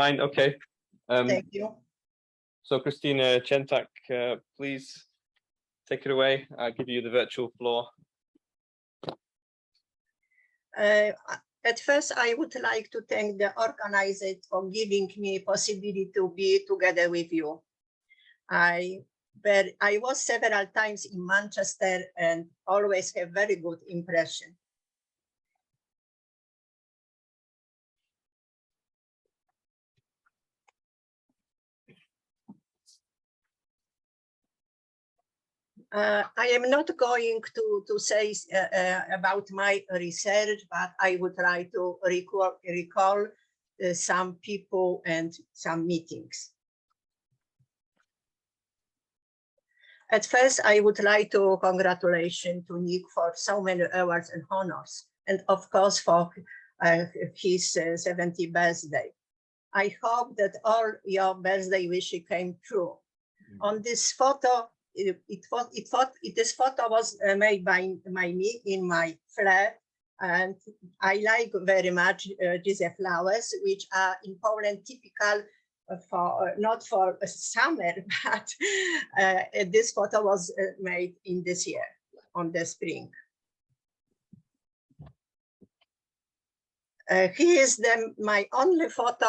Fine, okay. Thank you. So Krystyna Ziętak, please take it away. I'll give you the virtual floor. At first, I would like to thank the organizers for giving me a possibility to be together with you. I was several times in Manchester and always have very good impression. I am not going to say about my research, but I would like to recall some people and some meetings. At first, I would like to congratulate to Nick for so many awards and honors, and of course for his 70th birthday. I hope that all your birthday wishes came true. On this photo, this photo was made by me in my flat, and I like very much these flowers, which are in Poland typical for not for summer, but this photo was made in this year on the spring. Here is my only photo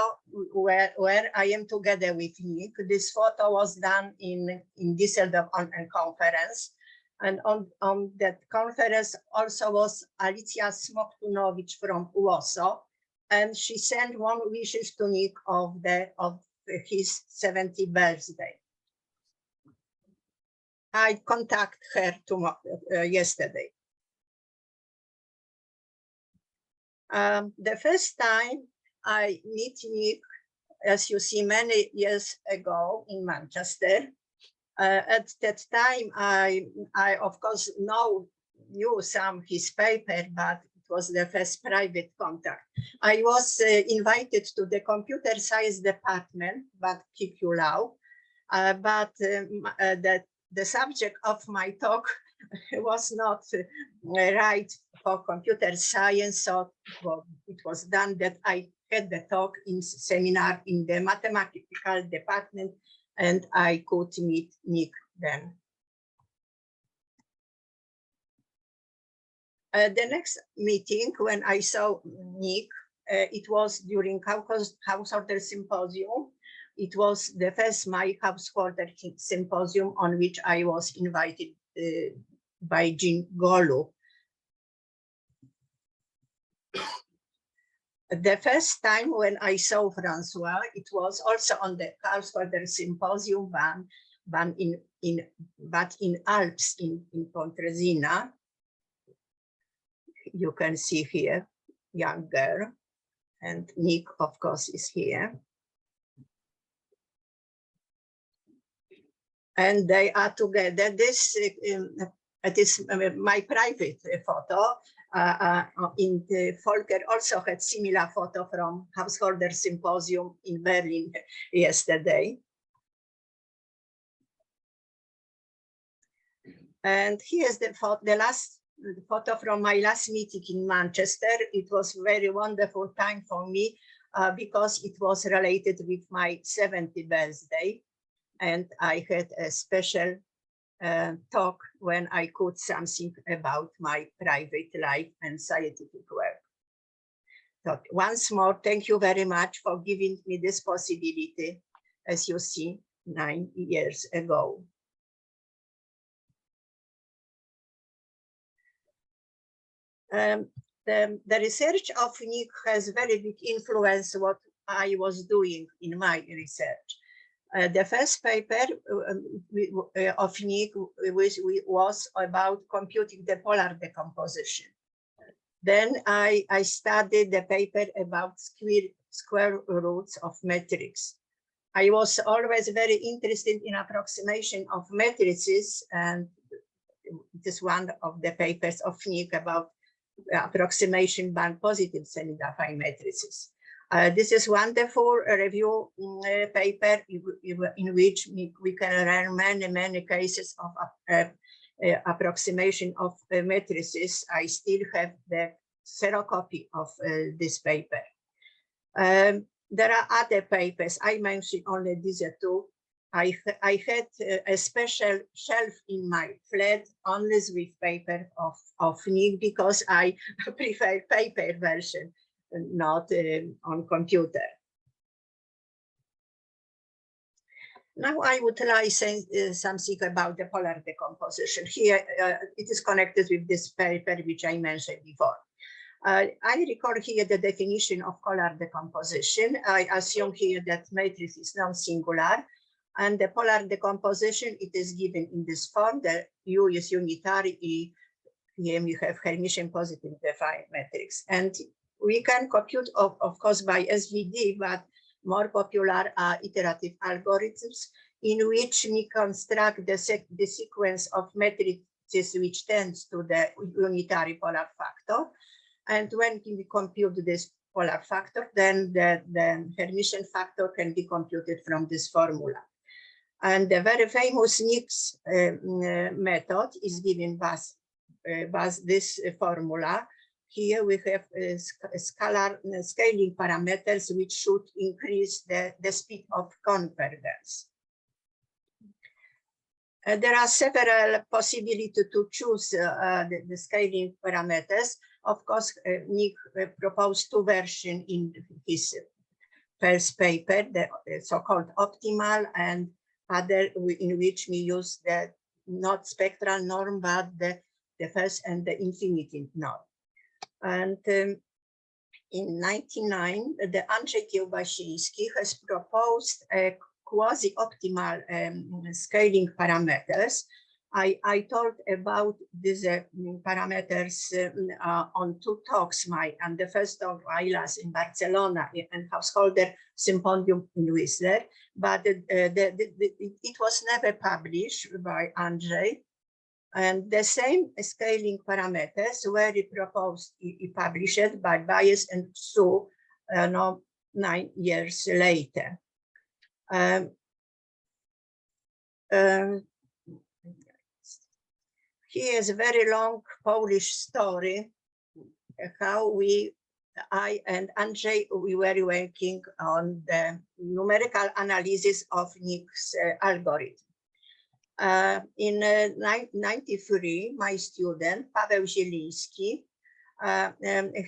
where I am together with Nick. This photo was done in Düsseldorf on a conference. And on that conference also was Alicja Smoktunowicz from Warsaw. And she sent one wishes to Nick of his 70th birthday. I contacted her yesterday. The first time I met Nick, as you see, many years ago in Manchester. At that time, I of course knew some his paper, but it was the first private contact. I was invited to the computer science department, but PQ Law, but the subject of my talk was not right for computer science, so it was done that I had the talk in seminar in the mathematical department, and I could meet Nick then. The next meeting when I saw Nick, it was during Householder Symposium. It was the first my Householder Symposium on which I was invited by Jean Golu. The first time when I saw Francois, it was also on the Householder Symposium, but in Alps, in Pontresina. You can see here, young girl, and Nick, of course, is here. And they are together. This is my private photo. In the Volker also had similar photo from Householder Symposium in Berlin yesterday. And here's the last photo from my last meeting in Manchester. It was very wonderful time for me because it was related with my 70th birthday. And I had a special talk when I could something about my private life and scientific work. So once more, thank you very much for giving me this possibility, as you see, 9 years ago. The research of Nick has very big influence what I was doing in my research. The first paper of Nick was about computing the polar decomposition. Then I studied the paper about square roots of matrices. I was always very interested in approximation of matrices, and it is one of the papers of Nick about approximation by positive semi-affine matrices. This is wonderful review paper in which we can learn many cases of approximation of matrices. I still have the xerocopy of this paper. There are other papers. I mentioned only these two. I had a special shelf in my flat only with paper of Nick because I prefer paper version, not on computer. Now I would like to say something about the polar decomposition. Here it is connected with this paper which I mentioned before. I record here the definition of polar decomposition. I assume here that matrix is non-singular, and the polar decomposition, it is given in this form. The U is unitary, E, here we have Hermitian positive defined matrix. And we can compute, of course, by SVD, but more popular are iterative algorithms in which we construct the sequence of matrices which tends to the unitary polar factor. And when we compute this polar factor, then the Hermitian factor can be computed from this formula. And the very famous Nick's method is given by this formula. Here we have scaling parameters which should increase the speed of convergence. There are several possibilities to choose the scaling parameters. Of course, Nick proposed two versions in his first paper, the so-called optimal and other in which we use the not spectral norm, but the first and the infinity norm. And in 1999, the Andrzej Kiełbasiński has proposed a quasi-optimal scaling parameters. I told about these parameters on two talks, and the first talk I last in Barcelona and Householder Symposium in Whistler, but it was never published by Andrzej. And the same scaling parameters were proposed, published by Bayes and Xu 9 years later. Here's a very long Polish story, how I and Andrzej, we were working on the numerical analysis of Nick's algorithm. In 1993, my student, Paweł Zieliński,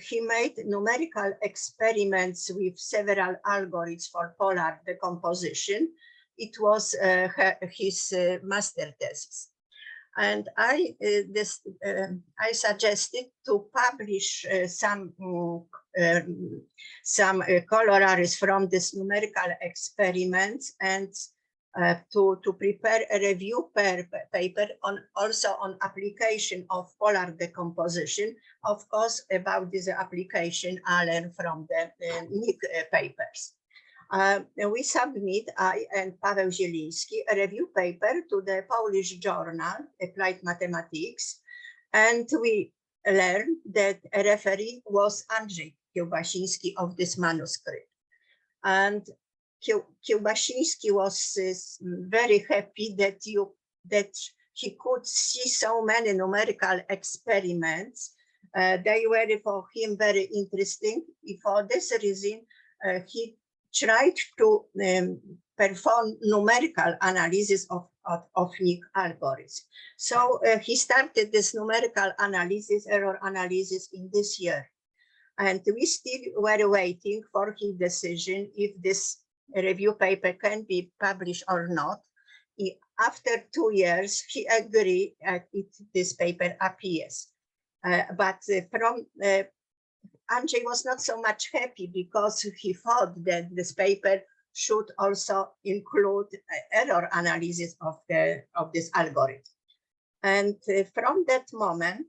he made numerical experiments with several algorithms for polar decomposition. It was his master thesis. And I suggested to publish some corollaries from this numerical experiments and to prepare a review paper also on application of polar decomposition. Of course, about this application I learned from the Nick papers. We submit, I and Paweł Zieliński, a review paper to the Polish journal, Applied Mathematics, and we learned that a referee was Andrzej Kiełbasiński of this manuscript. And Kiełbasiński was very happy that he could see so many numerical experiments. They were for him very interesting. For this reason, he tried to perform numerical analysis of Nick algorithms. So he started this numerical analysis, error analysis in this year. And we still were waiting for his decision if this review paper can be published or not. After 2 years, he agreed this paper appears. But from Andrzej was not so much happy because he thought that this paper should also include error analysis of this algorithm. And from that moment,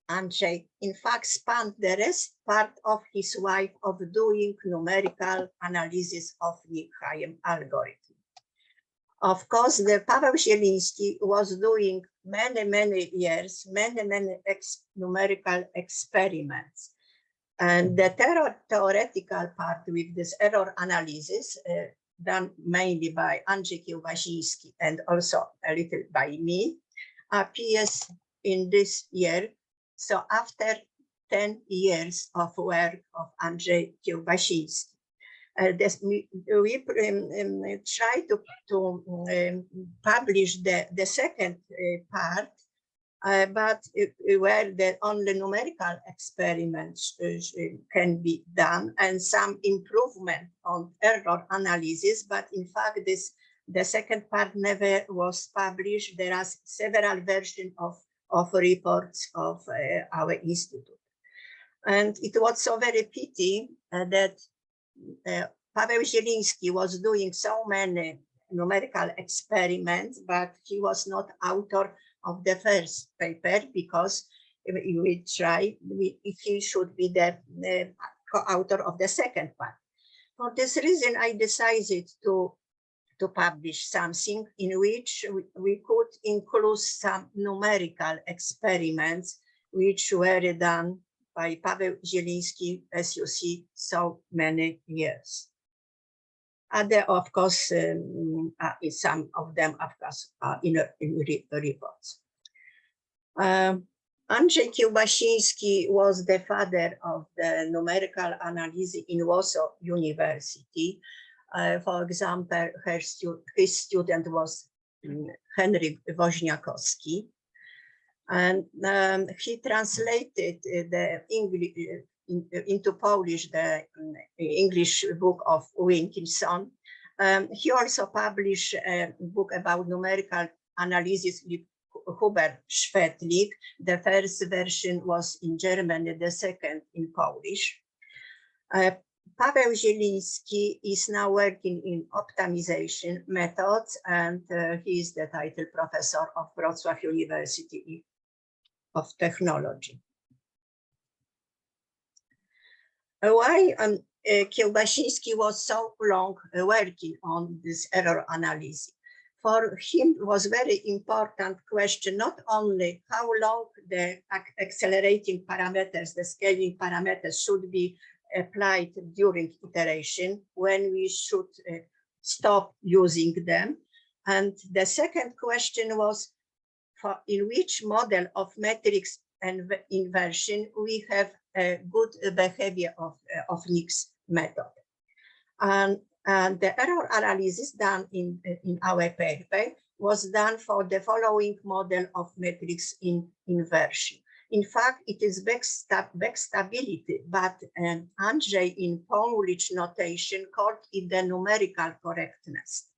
Andrzej, in fact, spent the rest part of his life of doing numerical analysis of Nick-Hayem algorithm. Of course, the Paweł Zieliński was doing many years, many numerical experiments. And the theoretical part with this error analysis, done mainly by Andrzej Kiełbasiński and also a little by me, appears in this year. So after 10 years of work of Andrzej Kiełbasiński. We try to publish the second part, but where the only numerical experiments can be done and some improvement on error analysis. But in fact, the second part never was published. There are several versions of reports of our institute. And it was so very pity that Paweł Zieliński was doing so many numerical experiments, but he was not author of the first paper, because we try, he should be the co-author of the second part. For this reason, I decided to publish something in which we could include some numerical experiments which were done by Paweł Zieliński, as you see, so many years. Other, of course, some of them, of course, are in reports. Andrzej Kiełbasiński was the father of the numerical analysis in Warsaw University. For example, his student was Henryk Woźniakowski. And he translated the English into Polish, the English book of Wilkinson. He also published a book about numerical analysis with Hubert Schwedlik. The first version was in German, the second in Polish. Paweł Zieliński is now working in optimization methods, and he is the title professor of Wrocław University of Technology. Why Kiełbasiński was so long working on this error analysis? For him it was very important question, not only how long the accelerating parameters, the scaling parameters should be applied during iteration, when we should stop using them. And the second question was, in which model of matrix and inversion we have a good behavior of Nix method. And the error analysis done in our paper was done for the following model of matrix in inversion. In fact, it is back stability, but Andrzej in Polish notation called it the numerical correctness.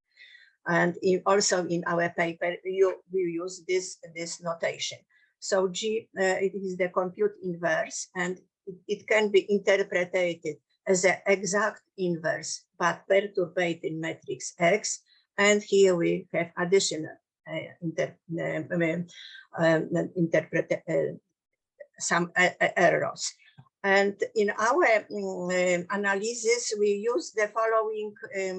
And also in our paper, we use this notation. So G, it is the compute inverse, and it can be interpreted as an exact inverse, but perturbating matrix X. And here we have additional some errors. And in our analysis, we use the following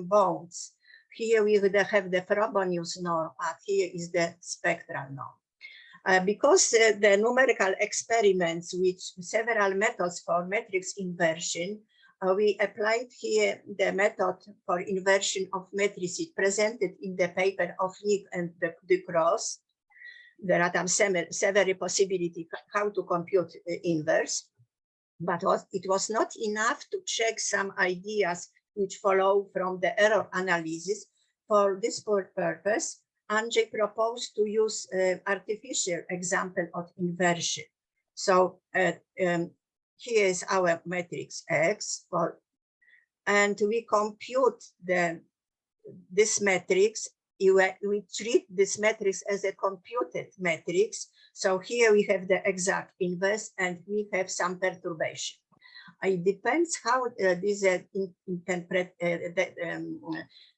bonds. Here we have the Frobenius norm, and here is the spectral norm. Because the numerical experiments with several methods for matrix inversion, we applied here the method for inversion of matrices presented in the paper of Nick and Ducros. There are several possibilities how to compute inverse, but it was not enough to check some ideas which follow from the error analysis. For this purpose, Andrzej proposed to use artificial example of inversion. So here is our matrix X, and we compute this matrix. We treat this matrix as a computed matrix. So here we have the exact inverse, and we have some perturbation. It depends how this interpret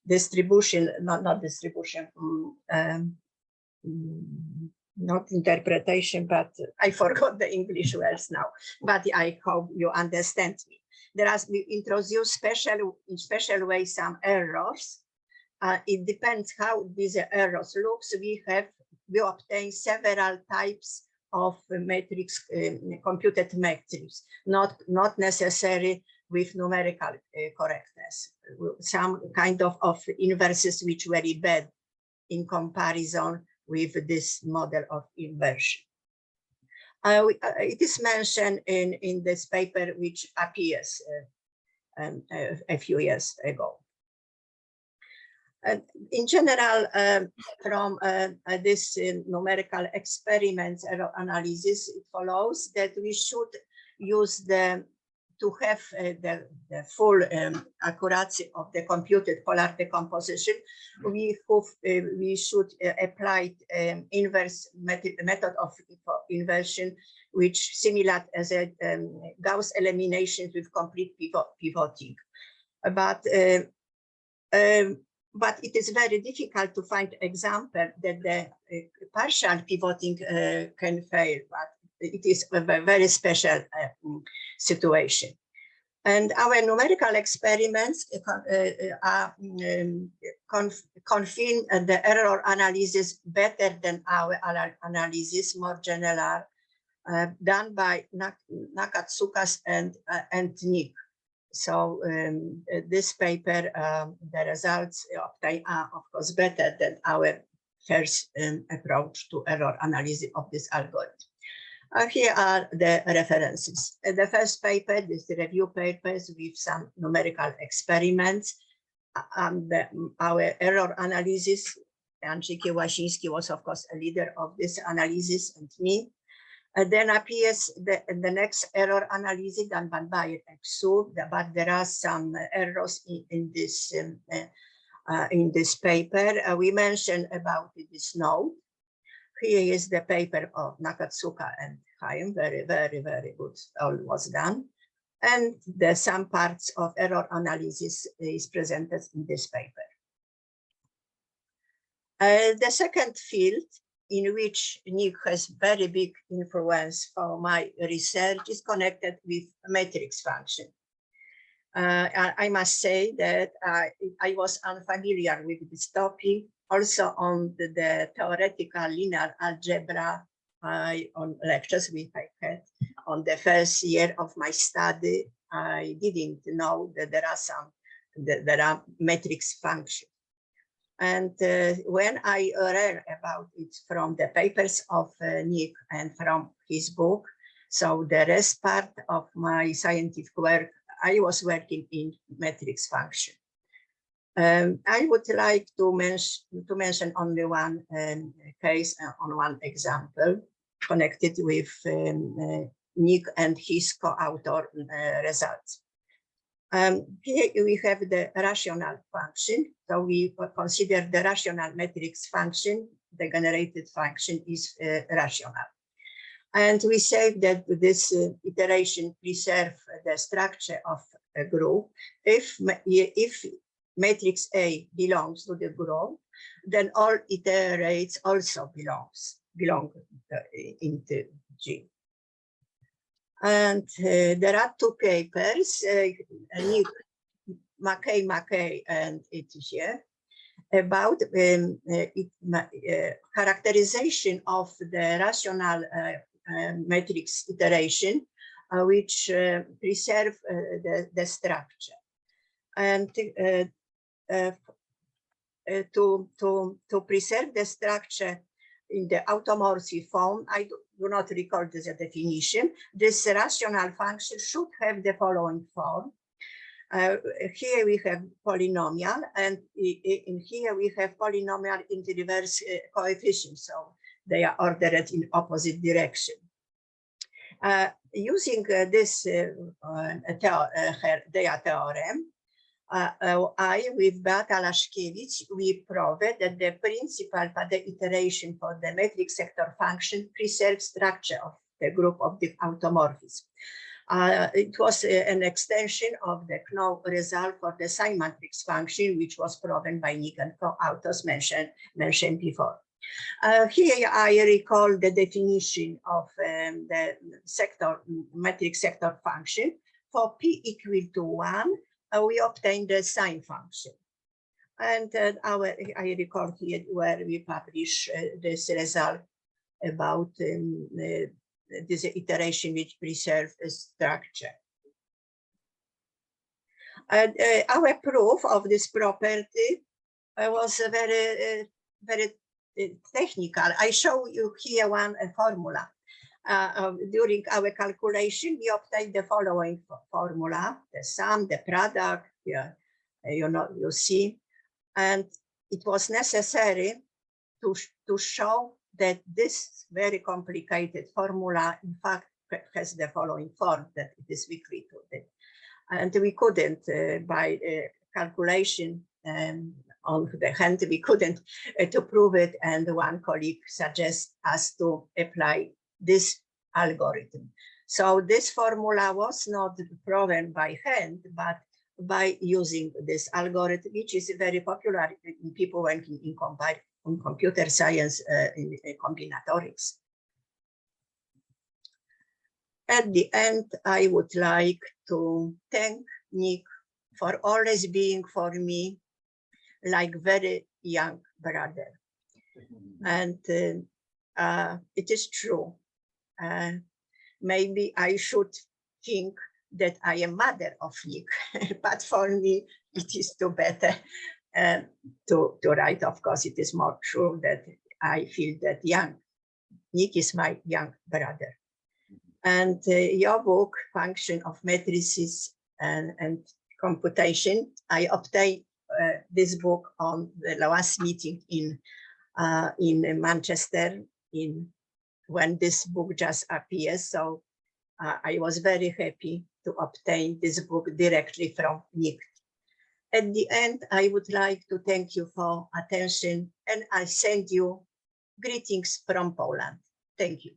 distribution, not distribution, not interpretation, but I forgot the English words now, but I hope you understand me. We introduce in special way some errors. It depends how these errors looks. We obtain several types of matrix, computed matrix, not necessary with numerical correctness. Some kind of inverses which very bad in comparison with this model of inversion. It is mentioned in this paper which appears a few years ago. In general, from this numerical experiments error analysis, it follows that we should use to have the full accuracy of the computed polar decomposition. We should apply inverse method of inversion, which similar as a Gauss elimination with complete pivoting. But it is very difficult to find example that the partial pivoting can fail, but it is a very special situation. And our numerical experiments confirm the error analysis better than our analysis, more general, done by Nakatsukas and Nick. So this paper, the results obtained are, of course, better than our first approach to error analysis of this algorithm. Here are the references. The first paper, this review papers with some numerical experiments. Our error analysis, Andrzej Łasiński was, of course, a leader of this analysis, and me. Then appears the next error analysis done by Bayer and Xu, but there are some errors in this paper. We mentioned about this node. Here is the paper of Nakatsuka and Chaim, very, very, very good, all was done. And some parts of error analysis is presented in this paper. The second field in which Nick has very big influence for my research is connected with matrix function. I must say that I was unfamiliar with this topic. Also on the theoretical linear algebra on lectures we had on the first year of my study, I didn't know that there are matrix functions. And when I learned about it from the papers of Nick and from his book, so the rest part of my scientific work, I was working in matrix function. I would like to mention only one case on one example connected with Nick and his co-author results. Here we have the rational function. So we consider the rational matrix function, the generated function is rational. And we say that this iteration preserves the structure of a group. If matrix A belongs to the group, then all iterates also belong into G. And there are two papers, Mackay and Etienne, about characterization of the rational matrix iteration, which preserve the structure. And to preserve the structure in the automorphic form, I do not recall the definition. This rational function should have the following form. Here we have polynomial, and in here we have polynomial in the reverse coefficient, so they are ordered in opposite direction. Using this their theorem, I, with Beata Laszkiewicz, we proved that the principal for the iteration for the matrix sector function preserves structure of the group of the automorphism. It was an extension of the Knoll result for the sign matrix function, which was proven by Nick and co-authors mentioned before. Here I recall the definition of the matrix sector function. For p equal to 1, we obtain the sign function. And I recall here where we publish this result about this iteration which preserves the structure. And our proof of this property was very, very technical. I show you here one formula. during our calculation, we obtained the following formula: the sum, the product, you see, and it was necessary to show that this very complicated formula, in fact, has the following form, that it is weakly rooted. And we couldn't, by calculation on the hand, we couldn't to prove it. And one colleague suggests us to apply this algorithm. So this formula was not proven by hand, but by using this algorithm, which is very popular in people working in computer science, in combinatorics. At the end, I would like to thank Nick for always being for me like very young brother. And it is true. Maybe I should think that I am mother of Nick, but for me, it is too better to write. Of course, it is more true that I feel that Nick is my young brother. And your book, Function of Matrices and Computation, I obtained this book on the last meeting in Manchester when this book just appears. So I was very happy to obtain this book directly from Nick. At the end, I would like to thank you for attention, and I send you greetings from Poland. Thank you.